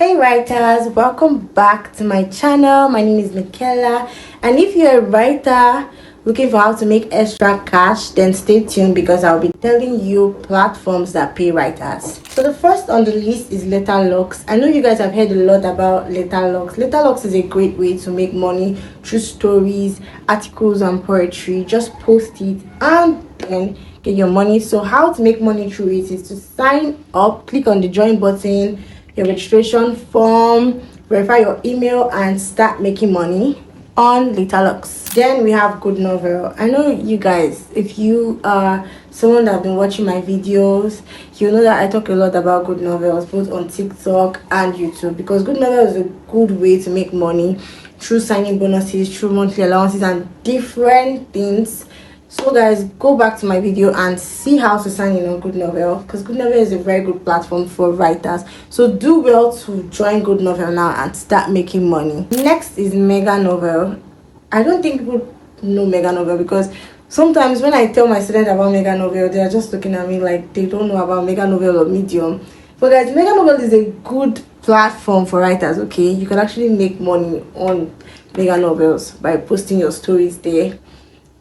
Hey writers, welcome back to my channel. My name is Michaela, and if you're a writer looking for how to make extra cash, then stay tuned because I'll be telling you platforms that pay writers. So the first on the list is LetterLux. I know you guys have heard a lot about LetterLux. LetterLux is a great way to make money through stories, articles, and poetry. Just post it and then get your money. So how to make money through it is to sign up, click on the join button, your registration form, verify your email, and start making money on LetterLux. Then we have GoodNovel. I know you guys, if you are someone that have been watching my videos, you know that I talk a lot about GoodNovels both on TikTok and YouTube, because GoodNovel is a good way to make money through signing bonuses, through monthly allowances, and different things. So guys, go back to my video and see how to sign in on GoodNovel, because GoodNovel is a very good platform for writers. So do well to join GoodNovel now and start making money. Next is MegaNovel. I don't think people know MegaNovel, because sometimes when I tell my students about MegaNovel, they are just looking at me like they don't know about MegaNovel or Medium. But guys, MegaNovel is a good platform for writers. Okay, you can actually make money on MegaNovels by posting your stories there,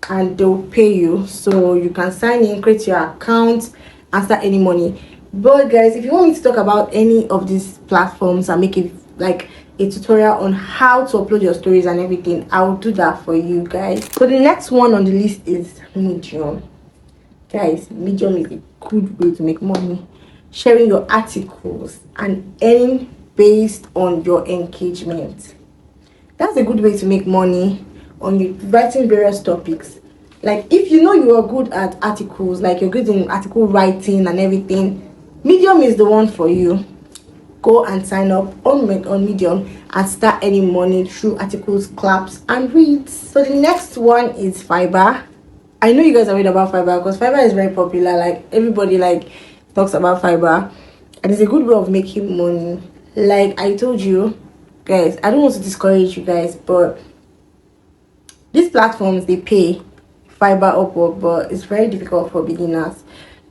and they'll pay you. So you can sign in, create your account, and start any money. But guys, if you want me to talk about any of these platforms and make it like a tutorial on how to upload your stories and everything, I will do that for you guys. So the next one on the list is Medium. Guys, Medium is a good way to make money, sharing your articles and earning based on your engagement. That's a good way to make money on you writing various topics. Like if you know you are good at articles, like you're good in article writing and everything, Medium is the one for you. Go and sign up on Medium and start earning money through articles, claps, and reads. So the next one is Fiverr. I know you guys have read about Fiverr because Fiverr is very popular. Like everybody talks about Fiverr, and it's a good way of making money. Like I told you guys, I don't want to discourage you guys, but these platforms, they pay. Fiverr, Upwork, but it's very difficult for beginners.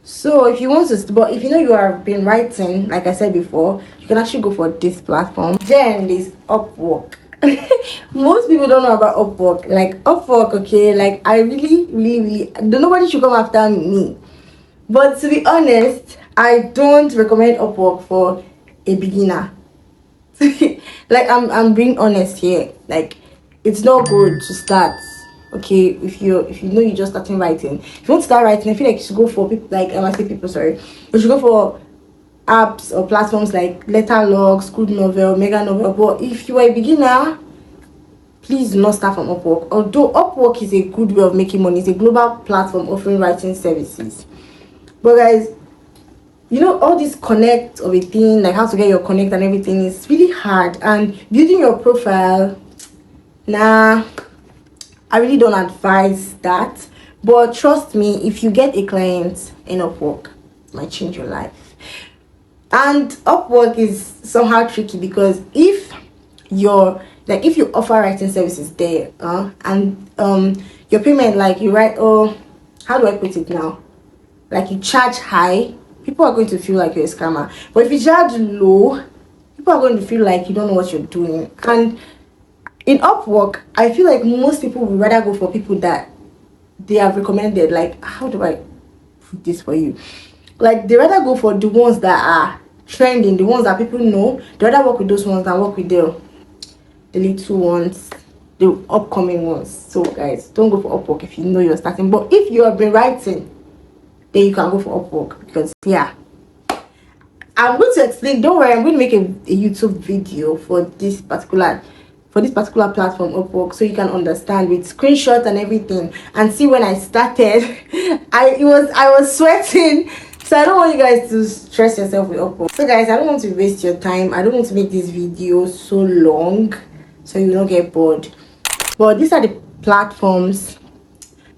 So if you want to, but if you know you have been writing, like I said before, you can actually go for this platform. Then there's Upwork. Most people don't know about Upwork. Like Upwork, okay, like I really nobody should come after me. But to be honest, I don't recommend Upwork for a beginner. Like I'm being honest here. Like it's not good to start. Okay, if you know you're just starting writing, if you want to start writing, I feel like you should go for people like you should go for apps or platforms like LetterLux, GoodNovel, MegaNovel. But if you are a beginner, please do not start from Upwork. Although Upwork is a good way of making money, it's a global platform offering writing services. But guys, you know, all this connect of a thing, like how to get your connect and everything, is really hard, and building your profile, nah, I really don't advise that. But trust me, if you get a client in Upwork, it might change your life. And Upwork is somehow tricky because if you offer writing services there, and your payment, like you write, oh, how do I put it now? Like you charge high, people are going to feel like you're a scammer. But if you charge low, people are going to feel like you don't know what you're doing. And in Upwork, I feel like most people would rather go for people that they have recommended. Like, how do I put this for you? Like, they rather go for the ones that are trending, the ones that people know. They rather work with those ones than work with the little ones, the upcoming ones. So, guys, don't go for Upwork if you know you're starting. But if you have been writing, then you can go for Upwork, because, yeah. I'm going to explain. Don't worry, I'm going to make a YouTube video for this particular platform, Upwork, so you can understand with screenshots and everything, and see when I started. I was sweating, so I don't want you guys to stress yourself with Upwork. So guys, I don't want to waste your time. I don't want to make this video so long so you don't get bored. But these are the platforms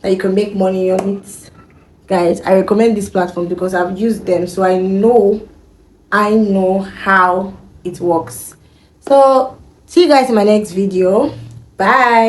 that you can make money on it. Guys, I recommend this platform because I've used them, so I know how it works. So see you guys in my next video. Bye.